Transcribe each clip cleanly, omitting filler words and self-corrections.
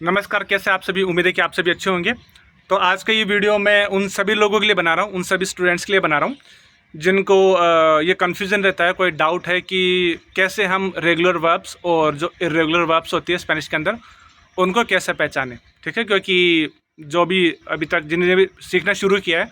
नमस्कार, कैसे आप सभी। उम्मीद है कि आप सभी अच्छे होंगे। तो आज का ये वीडियो मैं उन सभी लोगों के लिए बना रहा हूँ, उन सभी स्टूडेंट्स के लिए बना रहा हूँ जिनको ये कन्फ्यूज़न रहता है, कोई डाउट है कि कैसे हम रेगुलर वर्ब्स और जो इर्रेगुलर वर्ब्स होती है स्पेनिश के अंदर, उनको कैसे पहचानें। ठीक है, क्योंकि जो भी अभी तक जिन्होंने भी सीखना शुरू किया है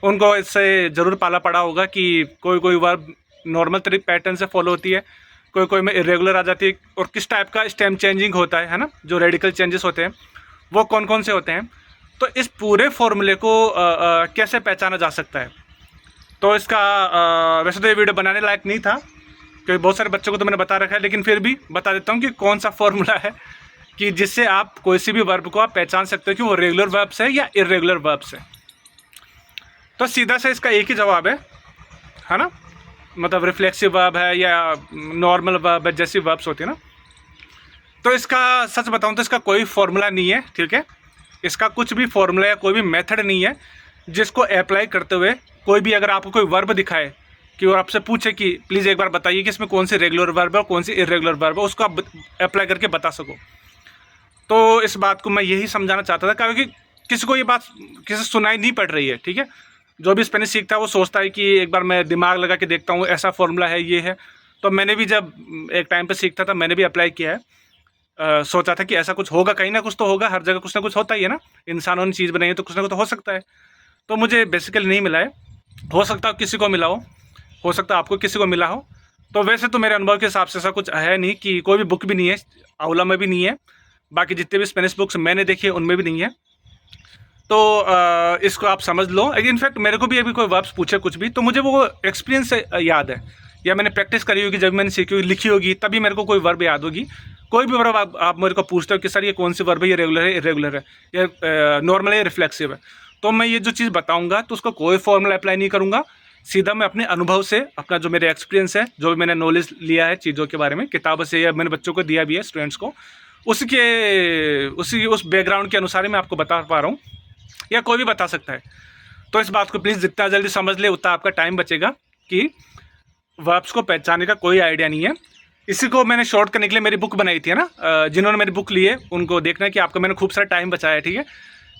उनको इससे ज़रूर पाला पड़ा होगा कि कोई कोई वर्ब नॉर्मल तरीके पैटर्न से फॉलो होती है, कोई कोई में इरेगुलर आ जाती है, और किस टाइप का स्टेम चेंजिंग होता है ना, जो रेडिकल चेंजेस होते हैं वो कौन कौन से होते हैं। तो इस पूरे फॉर्मूले को कैसे पहचाना जा सकता है। तो इसका वैसे तो ये वीडियो बनाने लायक नहीं था क्योंकि बहुत सारे बच्चों को तो मैंने बता रखा है, लेकिन फिर भी बता देता हूँ कि कौन सा फॉर्मूला है कि जिससे आप कोई सी भी वर्ब को आप पहचान सकते हो कि वो रेगुलर वर्ब्स है या इरेगुलर वर्ब्स है। तो सीधा से इसका एक ही जवाब है ना, मतलब रिफ्लेक्सिव वर्ब है या नॉर्मल वर्ब है, जैसी वर्ब्स होती है ना। तो इसका सच बताऊं तो इसका कोई फॉर्मूला नहीं है। ठीक है, इसका कुछ भी फॉर्मूला या कोई भी मेथड नहीं है जिसको अप्लाई करते हुए कोई भी अगर आपको कोई वर्ब दिखाए कि और आपसे पूछे कि प्लीज़ एक बार बताइए कि इसमें कौन सी रेगुलर वर्ब है और कौन सी इरेगुलर वर्ब है, उसको आप अप्लाई करके बता सको। तो इस बात को मैं यही समझाना चाहता था, क्योंकि किसी को ये बात किसी से सुनाई नहीं पड़ रही है। ठीक है, जो भी स्पेनिश सीखता है वो सोचता है कि एक बार मैं दिमाग लगा के देखता हूँ, ऐसा फॉर्मूला है, ये है। तो मैंने भी जब एक टाइम पे सीखता था मैंने भी अप्लाई किया है। सोचा था कि ऐसा कुछ होगा, कहीं ना कुछ तो होगा, हर जगह कुछ ना कुछ होता ही है ना, इंसानों ने चीज़ बनाई है तो कुछ ना कुछ तो हो सकता है। तो मुझे बेसिकली नहीं मिला है, हो सकता है किसी को मिला हो सकता है आपको किसी को मिला हो। तो वैसे तो मेरे अनुभव के हिसाब से ऐसा कुछ है नहीं, कि कोई भी बुक भी नहीं है, आउला में भी नहीं है, बाकी जितने भी स्पेनिश बुक्स मैंने देखी है उनमें भी नहीं है। तो इसको आप समझ लो। इनफैक्ट मेरे को भी अभी कोई वर्ब्स पूछे कुछ भी तो मुझे वो एक्सपीरियंस से याद है, या मैंने प्रैक्टिस करी होगी, जब मैंने सीखी होगी, लिखी होगी, तभी मेरे को कोई वर्ब याद होगी। कोई भी वर्ब आप मेरे को पूछते हो कि सर ये कौन सी वर्ब है, ये रेगुलर है, इरेगुलर है, या नॉर्मल है, रिफ्लेक्सिव है, तो मैं ये जो चीज़ बताऊंगा तो उसको कोई फॉर्मूला अप्लाई नहीं करूंगा। सीधा मैं अपने अनुभव से, अपना जो मेरे एक्सपीरियंस है, जो भी मैंने नॉलेज लिया है चीज़ों के बारे में किताबों से, या मैंने बच्चों को दिया भी है, स्टूडेंट्स को, उस बैकग्राउंड के अनुसार ही मैं आपको बता पा रहा हूँ, या कोई भी बता सकता है। तो इस बात को प्लीज़ जितना जल्दी समझ ले उतना आपका टाइम बचेगा, कि वर्ब्स को पहचानने का कोई आइडिया नहीं है। इसी को मैंने शॉर्ट करने के लिए मेरी बुक बनाई थी, है ना। जिन्होंने मेरी बुक ली है उनको देखना है कि आपका मैंने खूब सारा टाइम बचाया है। ठीक है,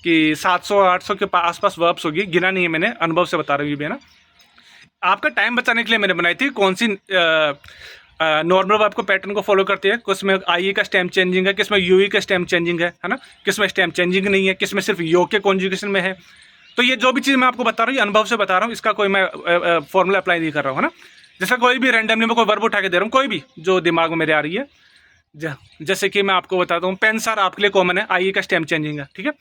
कि 700-800 के आसपास वर्ब्स होगी, गिना नहीं है मैंने, अनुभव से बता रही हूँ, है ना। आपका टाइम बचाने के लिए मैंने बनाई थी। कौन सी नॉर्मल वर्ब को पैटर्न को फॉलो करती है, किस में आई का स्टेम चेंजिंग है, किस में यू का स्टेम चेंजिंग है ना, किस में स्टेम चेंजिंग नहीं है, किस में सिर्फ यो के कॉन्जुगेशन में है। तो ये जो भी चीज़ मैं आपको बता रहा हूँ, अनुभव से बता रहा हूँ, इसका कोई मैं फॉर्मूला अप्लाई नहीं कर रहा हूँ, है ना। जैसा कोई भी रैंडमली मैं कोई वर्ब उठा के दे रहा हूँ, कोई भी जो दिमाग में मेरे आ रही है। जैसे कि मैं आपको बताता हूँ, पेंसार आपके लिए कॉमन है, आई का स्टेम चेंजिंग है। ठीक है,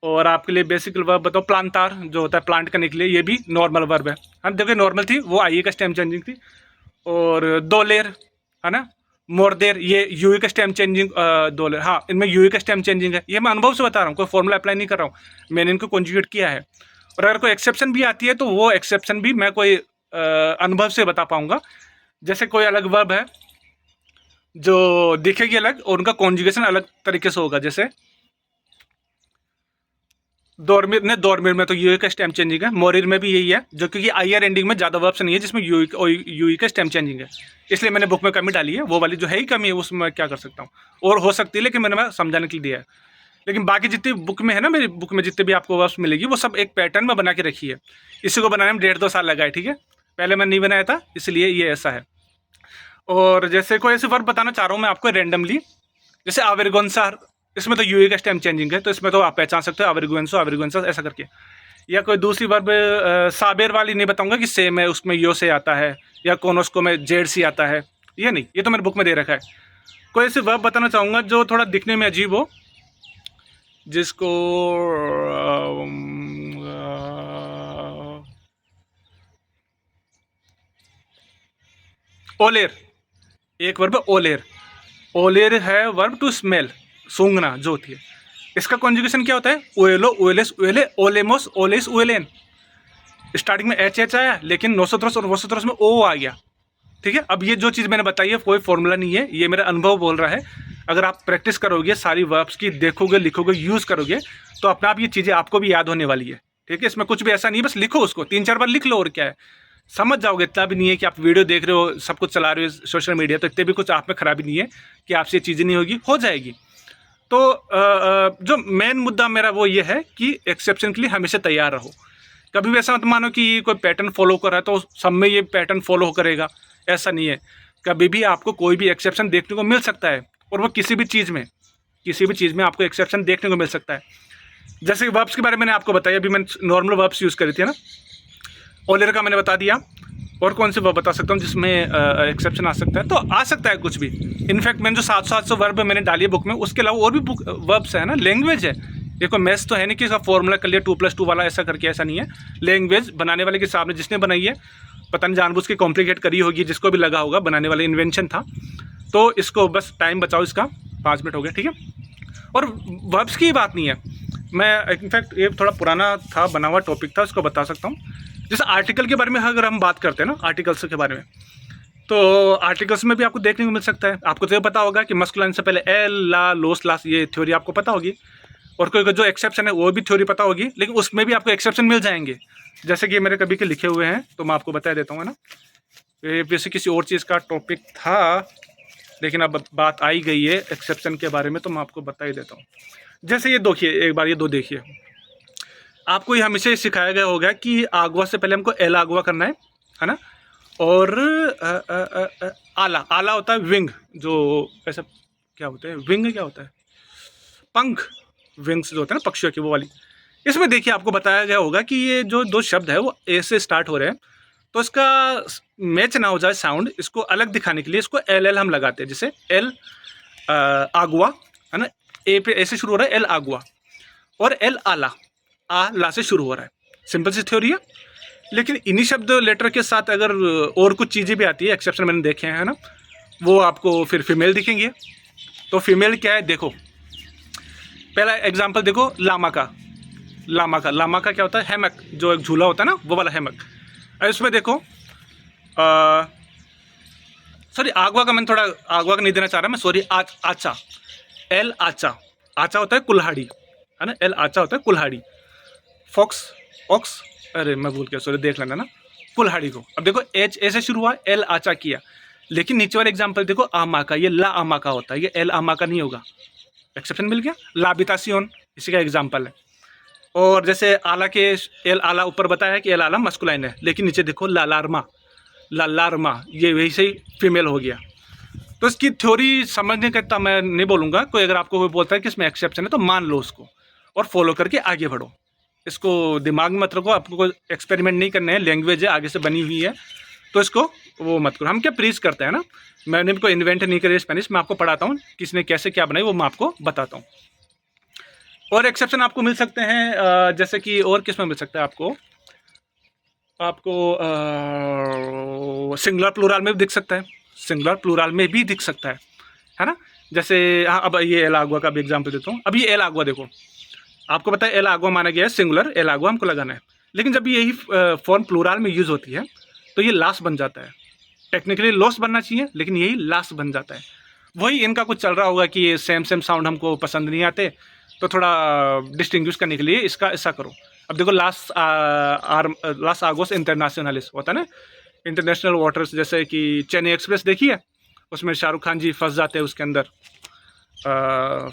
और आपके लिए बेसिक वर्ब बताओ, प्लांटार जो होता है प्लांट करने के लिए, ये भी नॉर्मल वर्ब है। हाँ देखिए, नॉर्मल थी वो, आई का स्टेम चेंजिंग थी। और दो लेर, है ना, मोर देर, ये यू का स्टेम चेंजिंग, दो लेर, हाँ इनमें यू का स्टेम चेंजिंग है। ये मैं अनुभव से बता रहा हूँ, कोई फॉर्मूला अप्लाई नहीं कर रहा हूँ, मैंने इनको कॉन्जुगेट किया है। और अगर कोई एक्सेप्शन भी आती है तो वो एक्सेप्शन भी मैं कोई अनुभव से बता पाऊंगा। जैसे कोई अलग वर्ब है जो दिखेगी अलग और उनका कॉन्जुगेशन अलग तरीके से होगा, जैसे दौरमीर में तो यू का स्टेम चेंजिंग है, मोरिर में भी यही है, जो क्योंकि आई आर एंडिंग में ज़्यादा वर्ब्स नहीं है जिसमें यू का स्टेम चेंजिंग है, इसलिए मैंने बुक में कमी डाली है। वो वाली जो है ही कमी है उसमें मैं क्या कर सकता हूँ, और हो सकती है, लेकिन मैं समझाने के लिए दिया है। लेकिन बाकी जितनी बुक में है ना, मेरी बुक में जितने भी आपको वर्ब्स मिलेगी वो सब एक पैटर्न में बना के रखी है। इसी को बनाने में 1.5-2 साल लगा है। ठीक है, पहले मैं नहीं बनाया था, इसलिए ये ऐसा है। और जैसे कोई ऐसे वर्ब बताना चाह रहा हूँ मैं आपको रैंडमली, जैसे आवेरगोंसा, इसमें तो यू का स्टेम चेंजिंग है, तो इसमें तो आप पहचान सकते हो आवेरगुएंसो, आवेरगुएंसा ऐसा करके। या कोई दूसरी वर्ब साबेर वाली नहीं बताऊंगा कि सेम है, उसमें यो से आता है, या कोनोस्को में जेड सी आता है, ये नहीं, ये तो मेरे बुक में दे रखा है। कोई ऐसी वर्ब बताना चाहूँगा जो थोड़ा दिखने में अजीब हो, जिसको ओलेर, एक वर्ब है ओलेर। ओलेर है वर्ब टू स्मेल, सूंघना जो होती है। इसका कॉन्जुगेशन क्या होता है, ओएलो, ओएलेस, ओएले, ओलेमोस, ओलेस, ओएलेन। स्टार्टिंग में एच आया, लेकिन नोसोथ्रोस और वोसोथ्रोस में ओ आ गया। ठीक है, अब ये जो चीज़ मैंने बताई है कोई फॉर्मूला नहीं है, ये मेरा अनुभव बोल रहा है। अगर आप प्रैक्टिस करोगे, सारी वर्ब्स की देखोगे, लिखोगे, यूज़ करोगे, तो अपने आप ये चीज़ें आपको भी याद होने वाली है। ठीक है, इसमें कुछ भी ऐसा नहीं, बस लिखो उसको 3-4 बार लिख लो, और क्या है, समझ जाओगे। इतना भी नहीं है कि आप वीडियो देख रहे हो, सब कुछ चला रहे हो सोशल मीडिया, तो इतने भी कुछ आप में खराबी नहीं है कि आपसे ये चीज़ें नहीं होगी, हो जाएगी। तो जो मेन मुद्दा मेरा वो ये है कि एक्सेप्शन के लिए हमेशा तैयार रहो। कभी भी ऐसा मत मानो कि कोई पैटर्न फॉलो कर रहा है तो सब में ये पैटर्न फॉलो करेगा, ऐसा नहीं है। कभी भी आपको कोई भी एक्सेप्शन देखने को मिल सकता है, और वो किसी भी चीज़ में आपको एक्सेप्शन देखने को मिल सकता है। जैसे वर्ब्स के बारे में मैंने आपको बताया, अभी मैंने नॉर्मल वर्ब्स यूज़ करी थी ना, ऑलरेडी का मैंने बता दिया। और कौन से वर्ब बता सकता हूँ जिसमें एक्सेप्शन आ सकता है, तो आ सकता है कुछ भी। इनफैक्ट मैंने जो 700 वर्ब मैंने डाली है बुक में, उसके अलावा और भी बुक वर्ब्स है ना, लैंग्वेज है। देखो मैथ्स तो है नहीं कि इसका फॉर्मूला कर लिया 2+2 वाला ऐसा करके, ऐसा नहीं है। लैंग्वेज बनाने वाले के सामने जिसने बनाई है, पता नहीं जानबूझ के कॉम्प्लिकेट करी होगी, जिसको भी लगा होगा, बनाने वाले इन्वेंशन था। तो इसको बस टाइम बचाओ, इसका 5 मिनट हो गया, ठीक है। और वर्ब्स की बात नहीं है, मैं इनफैक्ट ये थोड़ा पुराना था, बना हुआ टॉपिक था, उसको बता सकता हूँ। जैसे आर्टिकल के बारे में अगर हम बात करते हैं ना, आर्टिकल्स के बारे में, तो आर्टिकल्स में भी आपको देखने को मिल सकता है। आपको तो ये पता होगा कि मस्कुलाइन से पहले एल, ला, लोस, लास, ये थ्योरी आपको पता होगी। और कोई जो एक्सेप्शन है वो भी थ्योरी पता होगी, लेकिन उसमें भी आपको एक्सेप्शन मिल जाएंगे। जैसे कि मेरे कभी के लिखे हुए हैं, तो मैं आपको बता देता हूँ, है ना। वैसे किसी और चीज़ का टॉपिक था, लेकिन अब बात आई गई है एक्सेप्शन के बारे में, तो मैं आपको बता ही देता हूँ। जैसे ये देखिए, एक बार ये दो देखिए, आपको ये हमेशा सिखाया गया होगा कि आगवा से पहले हमको एल आगवा करना है ना। और आला, आला होता है विंग, जो ऐसा क्या होता है, विंग क्या होता है, पंख, विंग्स जो होते हैं ना पक्षियों की, वो वाली। इसमें देखिए आपको बताया गया होगा कि ये जो दो शब्द है वो ए से स्टार्ट हो रहे हैं, तो इसका मैच ना हो जाए साउंड, इसको अलग दिखाने के लिए इसको एल एल हम लगाते हैं। जैसे एल आगवा है ना, ए पे ए से शुरू हो रहा है, एल आगवा, और एल आला, आ ला से शुरू हो रहा है। सिंपल सी थ्योरी है। लेकिन इन्हीं शब्द लेटर के साथ अगर और कुछ चीज़ें भी आती है, एक्सेप्शन मैंने देखे हैं ना, वो आपको फिर फीमेल दिखेंगे। तो फीमेल क्या है, देखो पहला एग्जांपल देखो, लामा का। लामा का क्या होता है, हैमक, जो एक झूला होता है ना, वो वाला हैमक। इसमें देखो सॉरी, आगवा का मैंने थोड़ा आगवा का नहीं देना चाह रहा मैं, सॉरी। आचा, एल आचा, आचा होता है कुल्हाड़ी, है ना, एल आचा होता है कुल्हाड़ी। फॉक्स, ऑक्स, अरे मैं भूल गया, सॉरी, देख लेना ना, कुल्हाड़ी को। अब देखो एच ए से शुरू हुआ, एल आचा किया, लेकिन नीचे वाले एग्जाम्पल देखो, आमा का, ये ला आमा का होता है, ये एल आमा का नहीं होगा। एक्सेप्शन मिल गया। लाबितासियोन इसी का एग्जाम्पल है। और जैसे आला के एल आला ऊपर बताया कि एल आला मस्कुलाइन है, लेकिन नीचे देखो लालारमा, ये वही से ही फीमेल हो गया। तो इसकी थ्योरी समझने का इतना मैं नहीं बोलूँगा। कोई अगर आपको कोई बोलता है कि इसमें एक्सेप्शन है, तो मान लो उसको और फॉलो करके आगे बढ़ो। इसको दिमाग में मत रखो, आपको कोई एक्सपेरिमेंट नहीं करने हैं, लैंग्वेज है आगे से बनी हुई है, तो इसको वो मत करो। हम क्या प्रीच करते हैं ना, मैंने कोई इन्वेंट नहीं करी स्पेनिश, मैं आपको पढ़ाता हूँ, किसने कैसे क्या बनाई वो मैं आपको बताता हूँ। और एक्सेप्शन आपको मिल सकते हैं, जैसे कि और किस में मिल सकता है आपको सिंगुलर प्लूरल में भी दिख सकता है, सिंगुलर प्लूरल में भी दिख सकता है ना। जैसे हाँ, अब ये एल आगवा का भी एग्जाम्पल देता हूँ। अब ये एल आगवा देखो, आपको पता है एल आगवा माना गया है सिंगुलर, एल आगवा हमको लगाना है, लेकिन जब यही फॉर्म प्लूरल में यूज़ होती है तो ये लास्ट बन जाता है। टेक्निकली लॉस बनना चाहिए, लेकिन यही लास्ट बन जाता है। वही इनका कुछ चल रहा होगा कि ये सेम साउंड हमको पसंद नहीं आते, तो थोड़ा डिस्टिंग्विश करने के लिए इसका ऐसा करो। अब देखो लास आगोस इंटरनेशनलिस होता है ना, इंटरनेशनल वाटर्स, जैसे कि चेन्नई एक्सप्रेस देखी है, उसमें शाहरुख खान जी फंस जाते हैं उसके अंदर,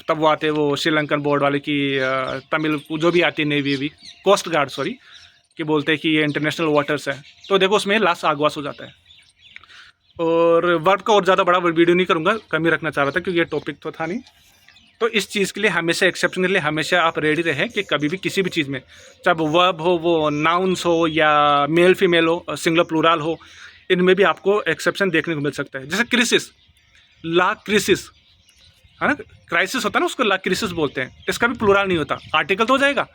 तब वो आते हैं वो श्रीलंकन बोर्ड वाले की तमिल जो भी आती है, नेवी भी, कोस्ट गार्ड सॉरी, कि बोलते हैं कि ये इंटरनेशनल वाटर्स है, तो देखो उसमें लास्ट आगवास हो जाता है। और वर्ब का और ज़्यादा बड़ा वीडियो नहीं करूँगा, कम ही रखना चाह रहा था क्योंकि ये टॉपिक तो था नहीं। तो इस चीज़ के लिए हमेशा, एक्सेप्शन के लिए हमेशा आप रेडी रहें कि कभी भी किसी भी चीज़ में, चाहे वो वर्ब हो, वो नाउन्स हो, या मेल फीमेल हो, सिंगुलर प्लूरल हो, इनमें भी आपको एक्सेप्शन देखने को मिल सकता है। जैसे क्रिसिस, ला क्रिसिस है ना, क्राइसिस होता है ना, उसको ला क्रिसिस बोलते हैं, इसका भी प्लूरल नहीं होता। आर्टिकल तो हो जाएगा,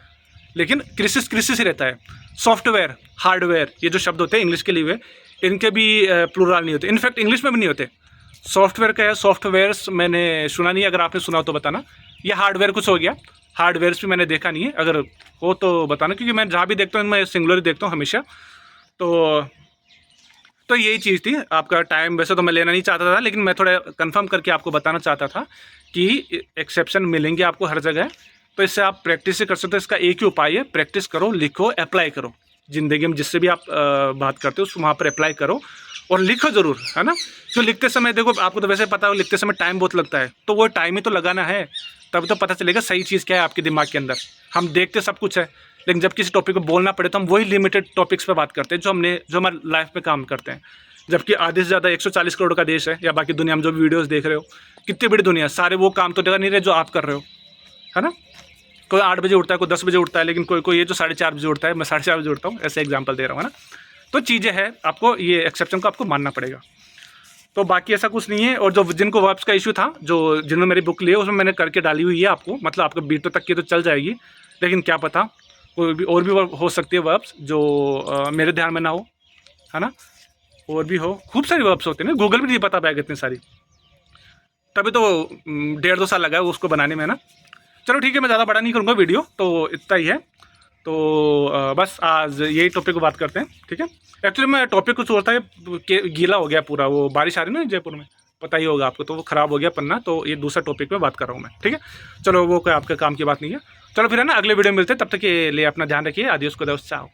लेकिन क्रिसिस क्रिसिस ही रहता है। सॉफ्टवेयर, हार्डवेयर, ये जो शब्द होते हैं इंग्लिश के लिए, इनके भी प्लूरल नहीं होते। इनफैक्ट इंग्लिश में भी नहीं होते। सॉफ्टवेयर का है, सॉफ्टवेयर्स मैंने सुना नहीं, अगर आपने सुना हो तो बताना। ये हार्डवेयर कुछ हो गया, हार्डवेयर्स भी मैंने देखा नहीं है, अगर हो तो बताना, क्योंकि मैं जहाँ भी देखता हूँ मैं सिंगुलर ही देखता हूँ हमेशा। तो यही चीज़ थी। आपका टाइम वैसे तो मैं लेना नहीं चाहता था, लेकिन मैं थोड़ा कंफर्म करके आपको बताना चाहता था कि एक्सेप्शन मिलेंगे आपको हर जगह। तो इससे आप प्रैक्टिस से कर सकते हो। इसका एक ही उपाय है, प्रैक्टिस करो, लिखो, अप्लाई करो। ज़िंदगी में जिससे भी आप बात करते हो उसको वहाँ पर अप्लाई करो और लिखो ज़रूर, है ना। क्यों लिखते समय देखो, आपको तो वैसे पता हो लिखते समय टाइम बहुत लगता है, तो वो टाइम ही तो लगाना है, तब तो पता चलेगा सही चीज़ क्या है आपके दिमाग के अंदर। हम देखते सब कुछ है, लेकिन जब किसी टॉपिक पर बोलना पड़े तो हम वही लिमिटेड टॉपिक्स पर बात करते हैं जो हमारे लाइफ में काम करते हैं। जबकि आधे से ज़्यादा 140 करोड़ का देश है, या बाकी दुनिया में जो वीडियोज़ देख रहे हो, कितनी बड़ी दुनिया, सारे वो काम तो जगह नहीं रहे जो आप कर रहे हो, है ना। कोई 8 बजे उठता है, कोई 10 बजे उठता है, लेकिन कोई ये जो 4:30 बजे उठता है, मैं 4:30 बजे उठता हूँ, ऐसे एग्जाम्पल दे रहा हूँ, है ना। तो चीज़ें हैं, आपको ये एक्सेप्शन को आपको मानना पड़ेगा। तो बाकी ऐसा कुछ नहीं है। और जो जिनको वर्ब्स का इशू था, जिन्होंने मेरी बुक ली है, उसमें मैंने करके डाली हुई है आपको, मतलब आपको बीटो तक की तो चल जाएगी, लेकिन क्या पता कोई भी और भी हो सकती है वर्ब्स जो मेरे ध्यान में ना हो, है ना। और भी हो, खूब सारी वर्ब्स होते हैं ना, गूगल भी नहीं पता पाएगा इतनी सारी, तभी तो 1.5-2 साल लगा है उसको बनाने में ना। चलो ठीक है, मैं ज़्यादा बड़ा नहीं करूँगा वीडियो, तो इतना ही है। तो बस आज यही टॉपिक को बात करते हैं, ठीक है। एक्चुअली मैं टॉपिक कुछ और था कि गीला हो गया पूरा, वो बारिश आ रही है ना जयपुर में, पता ही होगा आपको, तो वो ख़राब हो गया पन्ना, तो ये दूसरा टॉपिक में बात कर रहा हूँ मैं, ठीक है। चलो वो कोई आपके काम की बात नहीं है। चलो फिर है ना, अगले वीडियो में मिलते हैं, तब तक के लिए अपना ध्यान रखिए। आदियोस को दोस्त, चाओ।